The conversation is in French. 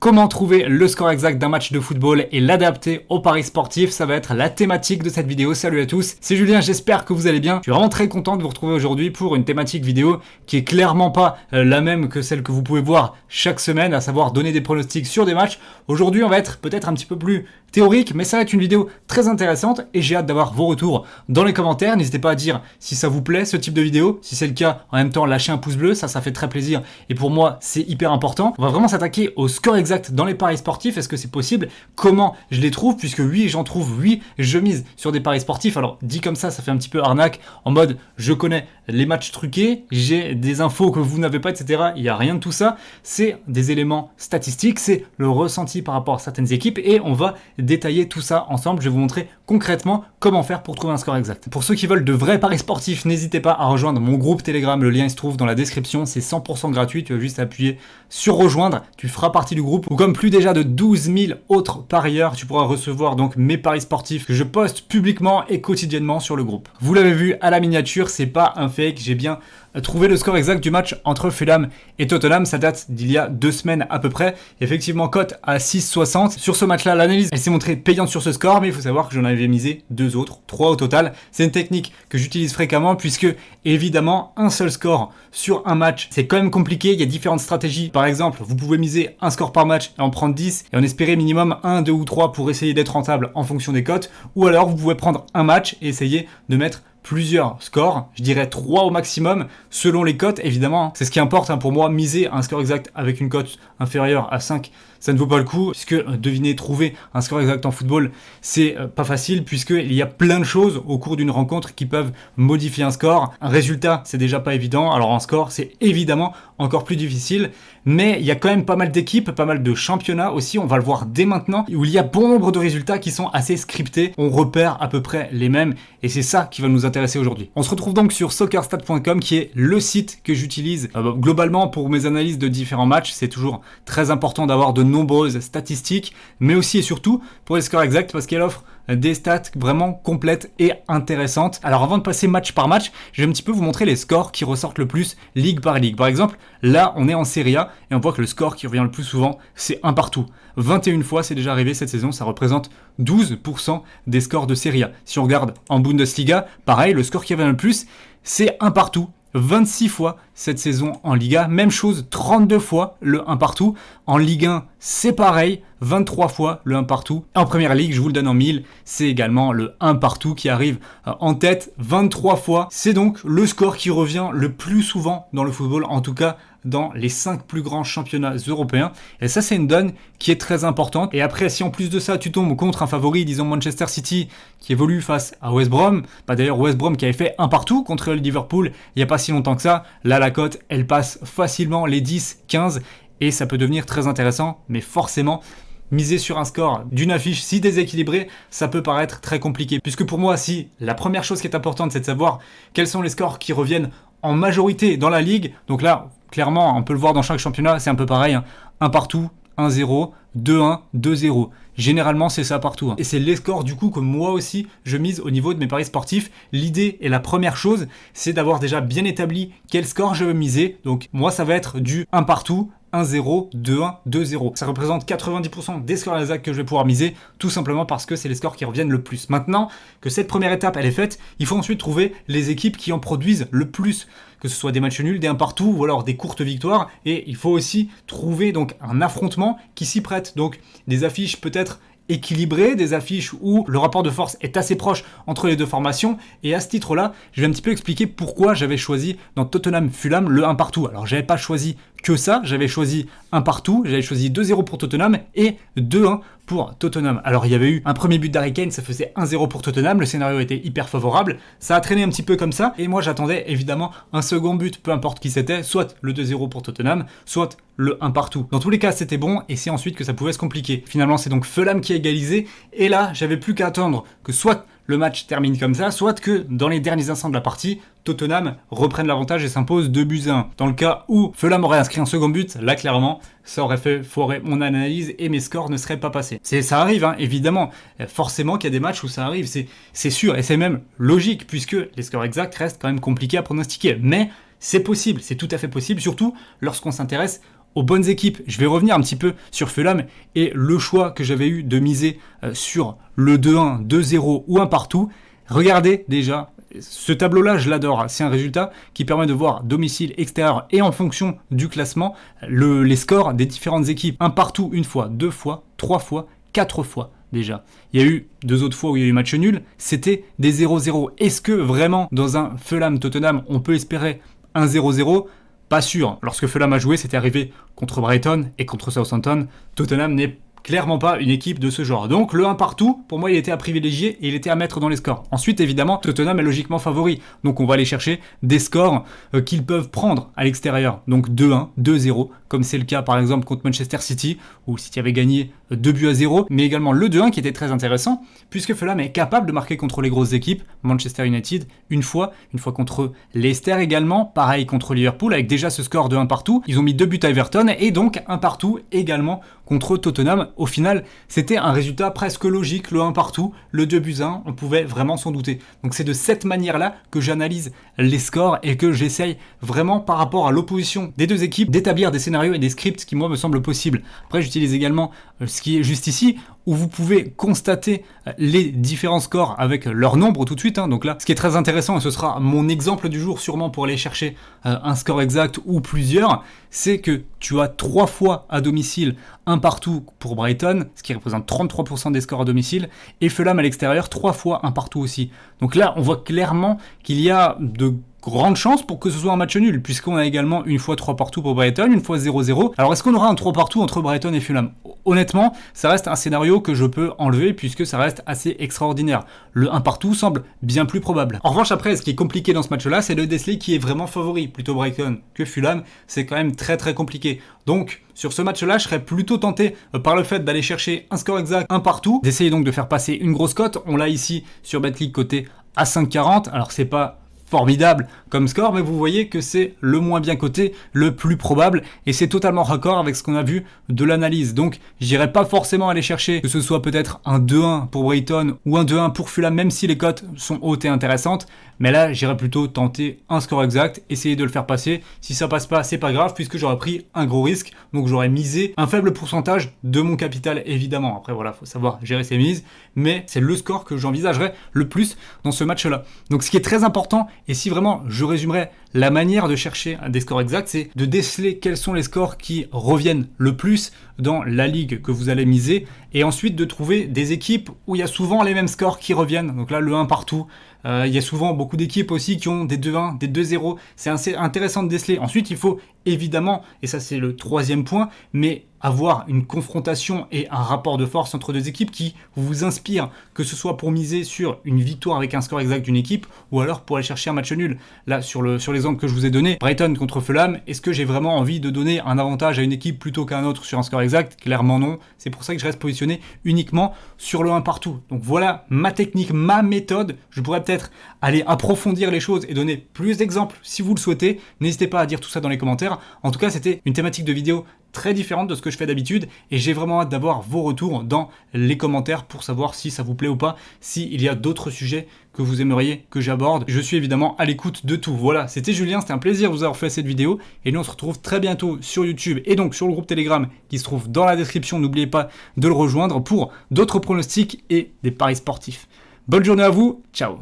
Comment trouver le score exact d'un match de football et l'adapter au paris sportif, ça va être la thématique de cette vidéo. Salut à tous, c'est Julien, j'espère que vous allez bien. Je suis vraiment très content de vous retrouver aujourd'hui pour une thématique vidéo qui est clairement pas la même que celle que vous pouvez voir chaque semaine, à savoir donner des pronostics sur des matchs. Aujourd'hui, on va être peut-être un petit peu plus théorique, mais ça va être une vidéo très intéressante et j'ai hâte d'avoir vos retours dans les commentaires. N'hésitez pas à dire si ça vous plaît ce type de vidéo. Si c'est le cas, en même temps, lâchez un pouce bleu, ça fait très plaisir et pour moi, c'est hyper important. On va vraiment s'attaquer au score exact dans les paris sportifs. Est-ce que c'est possible? Comment je les trouve? Puisque oui, j'en trouve, oui, je mise sur des paris sportifs. Alors, dit comme ça fait un petit peu arnaque, en mode je connais les matchs truqués, j'ai des infos que vous n'avez pas, etc. Il n'y a rien de tout ça. C'est des éléments statistiques, c'est le ressenti par rapport à certaines équipes et on va détailler tout ça ensemble. Je vais vous montrer concrètement comment faire pour trouver un score exact. Pour ceux qui veulent de vrais paris sportifs, n'hésitez pas à rejoindre mon groupe Telegram. Le lien il se trouve dans la description. C'est 100% gratuit. Tu vas juste appuyer sur rejoindre. Tu feras partie du groupe. Ou comme plus déjà de 12 000 autres parieurs, tu pourras recevoir donc mes paris sportifs que je poste publiquement et quotidiennement sur le groupe. Vous l'avez vu à la miniature, c'est pas un fake. J'ai bien trouvé le score exact du match entre Fulham et Tottenham. Ça date d'il y a 2 semaines à peu près. Effectivement, cote à 6,60. Sur ce match-là, l'analyse, elle s'est montrée payante sur ce score, mais il faut savoir que j'en avais misé 2 autres, 3 au total. C'est une technique que j'utilise fréquemment puisque, évidemment, un seul score sur un match, c'est quand même compliqué. Il y a différentes stratégies. Par exemple, vous pouvez miser un score par match et en prendre 10 et en espérer minimum 1, 2 ou 3 pour essayer d'être rentable en fonction des cotes. Ou alors, vous pouvez prendre un match et essayer de mettre plusieurs scores, je dirais 3 au maximum, selon les cotes, évidemment. C'est ce qui importe pour moi, miser un score exact avec une cote inférieure à 5, ça ne vaut pas le coup, puisque deviner, trouver un score exact en football, c'est pas facile, puisqu'il y a plein de choses au cours d'une rencontre qui peuvent modifier un score. Un résultat, c'est déjà pas évident, alors un score, c'est évidemment encore plus difficile, mais il y a quand même pas mal d'équipes, pas mal de championnats aussi, on va le voir dès maintenant, où il y a bon nombre de résultats qui sont assez scriptés, on repère à peu près les mêmes, et c'est ça qui va nous intéresser aujourd'hui. On se retrouve donc sur soccerstat.com, qui est le site que j'utilise globalement pour mes analyses de différents matchs. C'est toujours très important d'avoir de nombreuses statistiques, mais aussi et surtout pour les scores exacts, parce qu'elle offre des stats vraiment complètes et intéressantes. Alors avant de passer match par match, je vais un petit peu vous montrer les scores qui ressortent le plus ligue par ligue. Par exemple, là on est en Serie A et on voit que le score qui revient le plus souvent, c'est un partout. 21 fois c'est déjà arrivé cette saison, ça représente 12% des scores de Serie A. Si on regarde en Bundesliga, pareil, le score qui revient le plus, c'est un partout. 26 fois cette saison en Liga, même chose, 32 fois le 1 partout. En Ligue 1, c'est pareil, 23 fois le 1 partout. En Première Ligue, je vous le donne en 1000, c'est également le 1 partout qui arrive en tête 23 fois. C'est donc le score qui revient le plus souvent dans le football, en tout cas dans les 5 plus grands championnats européens. Et ça, c'est une donne qui est très importante. Et après, si en plus de ça, tu tombes contre un favori, disons Manchester City, qui évolue face à West Brom, d'ailleurs West Brom qui avait fait un partout contre le Liverpool il n'y a pas si longtemps que ça, là la cote, elle passe facilement les 10, 15, et ça peut devenir très intéressant, mais forcément, miser sur un score d'une affiche si déséquilibrée, ça peut paraître très compliqué. Puisque pour moi, si la première chose qui est importante, c'est de savoir quels sont les scores qui reviennent en majorité dans la ligue. Donc là, clairement, on peut le voir dans chaque championnat, c'est un peu pareil. 1 partout, 1-0, 2-1, 2-0. Généralement, c'est ça partout. Et c'est les scores du coup que moi aussi, je mise au niveau de mes paris sportifs. L'idée et la première chose, c'est d'avoir déjà bien établi quel score je veux miser. Donc moi, ça va être du 1 partout, 1-0, 2-1, 2-0. Ça représente 90% des scores exacts que je vais pouvoir miser, tout simplement parce que c'est les scores qui reviennent le plus. Maintenant que cette première étape elle est faite, il faut ensuite trouver les équipes qui en produisent le plus, que ce soit des matchs nuls, des 1 partout ou alors des courtes victoires. Et il faut aussi trouver donc un affrontement qui s'y prête. Donc des affiches peut-être équilibré, des affiches où le rapport de force est assez proche entre les deux formations. Et à ce titre-là, je vais un petit peu expliquer pourquoi j'avais choisi dans Tottenham-Fulham le 1 partout. Alors j'avais pas choisi que ça, j'avais choisi 1 partout, j'avais choisi 2-0 pour Tottenham et 2-1 pour Tottenham. Alors il y avait eu un premier but d'Harry Kane, ça faisait 1-0 pour Tottenham, le scénario était hyper favorable, ça a traîné un petit peu comme ça, et moi j'attendais évidemment un second but, peu importe qui c'était, soit le 2-0 pour Tottenham, soit le 1 partout. Dans tous les cas c'était bon, et c'est ensuite que ça pouvait se compliquer. Finalement c'est donc Fulham qui a égalisé, et là j'avais plus qu'à attendre que soit le match termine comme ça, soit que dans les derniers instants de la partie, Tottenham reprenne l'avantage et s'impose 2-1. Dans le cas où Fulham aurait inscrit un second but, là clairement, ça aurait fait foirer mon analyse et mes scores ne seraient pas passés. Ça arrive, évidemment. Forcément qu'il y a des matchs où ça arrive, c'est sûr, et c'est même logique, puisque les scores exacts restent quand même compliqués à pronostiquer. Mais c'est possible, c'est tout à fait possible, surtout lorsqu'on s'intéresse aux bonnes équipes. Je vais revenir un petit peu sur Fulham et le choix que j'avais eu de miser sur le 2-1, 2-0 ou un partout. Regardez déjà, ce tableau-là, je l'adore. C'est un résultat qui permet de voir domicile, extérieur et en fonction du classement, les scores des différentes équipes. Un partout, une fois, 2 fois, 3 fois, 4 fois. Déjà. Il y a eu 2 autres fois où il y a eu match nul, c'était des 0-0. Est-ce que vraiment, dans un Fulham-Tottenham, on peut espérer un 0-0 ? Pas sûr. Lorsque Fulham a joué, c'était arrivé contre Brighton et contre Southampton. Tottenham n'est clairement pas une équipe de ce genre. Donc le 1 partout, pour moi, il était à privilégier et il était à mettre dans les scores. Ensuite, évidemment, Tottenham est logiquement favori. Donc on va aller chercher des scores qu'ils peuvent prendre à l'extérieur. Donc 2-1, 2-0, comme c'est le cas par exemple contre Manchester City, où City avait gagné 2-0, mais également le 2-1 qui était très intéressant, puisque Fulham est capable de marquer contre les grosses équipes. Manchester United, une fois contre Leicester également, pareil contre Liverpool, avec déjà ce score de 1 partout. Ils ont mis 2 buts à Everton, et donc 1 partout également contre Tottenham. Au final, c'était un résultat presque logique, le 1 partout, le 2-1, on pouvait vraiment s'en douter. Donc c'est de cette manière-là que j'analyse les scores et que j'essaye vraiment par rapport à l'opposition des deux équipes d'établir des scénarios et des scripts qui moi me semblent possibles. Après j'utilise également ce qui est juste ici, où vous pouvez constater les différents scores avec leur nombre tout de suite. Donc là, ce qui est très intéressant, et ce sera mon exemple du jour sûrement pour aller chercher un score exact ou plusieurs, c'est que tu as 3 fois à domicile, 1 partout pour Brighton, ce qui représente 33% des scores à domicile, et Fulham à l'extérieur, 3 fois 1 partout aussi. Donc là, on voit clairement qu'il y a de grande chance pour que ce soit un match nul, puisqu'on a également une fois 3 partout pour Brighton, une fois 0-0. Alors est-ce qu'on aura un 3 partout entre Brighton et Fulham ? Honnêtement, ça reste un scénario que je peux enlever, puisque ça reste assez extraordinaire. Le 1 partout semble bien plus probable. En revanche, après, ce qui est compliqué dans ce match-là, c'est de déceler qui est vraiment favori. Plutôt Brighton que Fulham, c'est quand même très très compliqué. Donc, sur ce match-là, je serais plutôt tenté par le fait d'aller chercher un score exact, un partout, d'essayer donc de faire passer une grosse cote. On l'a ici sur Betclic côté à 5,40. Alors c'est pas formidable comme score, mais vous voyez que c'est le moins bien coté, le plus probable, et c'est totalement raccord avec ce qu'on a vu de l'analyse. Donc j'irai pas forcément aller chercher que ce soit peut-être un 2-1 pour Brighton ou un 2-1 pour Fulham, même si les cotes sont hautes et intéressantes, mais là j'irai plutôt tenter un score exact, essayer de le faire passer. Si ça passe pas, c'est pas grave, puisque j'aurais pris un gros risque, donc j'aurais misé un faible pourcentage de mon capital évidemment. Après voilà, faut savoir gérer ses mises, mais c'est le score que j'envisagerais le plus dans ce match-là. Donc ce qui est très important, et si vraiment je résumerais la manière de chercher des scores exacts, c'est de déceler quels sont les scores qui reviennent le plus dans la ligue que vous allez miser, et ensuite de trouver des équipes où il y a souvent les mêmes scores qui reviennent. Donc là, le 1 partout, il y a souvent beaucoup d'équipes aussi qui ont des 2-1, des 2-0. C'est assez intéressant de déceler. Ensuite, il faut évidemment, et ça c'est le 3e point, mais avoir une confrontation et un rapport de force entre deux équipes qui vous inspire, que ce soit pour miser sur une victoire avec un score exact d'une équipe, ou alors pour aller chercher un match nul. Là, sur l'exemple que je vous ai donné, Brighton contre Fulham, est-ce que j'ai vraiment envie de donner un avantage à une équipe plutôt qu'à un autre sur un score exact ? Clairement non. C'est pour ça que je reste positionné uniquement sur le 1 partout. Donc voilà ma technique, ma méthode. Je pourrais peut-être aller approfondir les choses et donner plus d'exemples si vous le souhaitez. N'hésitez pas à dire tout ça dans les commentaires. En tout cas, c'était une thématique de vidéo très différente de ce que je fais d'habitude, et j'ai vraiment hâte d'avoir vos retours dans les commentaires pour savoir si ça vous plaît ou pas, s'il y a d'autres sujets que vous aimeriez que j'aborde. Je suis évidemment à l'écoute de tout. Voilà, c'était Julien, c'était un plaisir de vous avoir fait cette vidéo, et nous on se retrouve très bientôt sur YouTube et donc sur le groupe Telegram qui se trouve dans la description. N'oubliez pas de le rejoindre pour d'autres pronostics et des paris sportifs. Bonne journée à vous, ciao.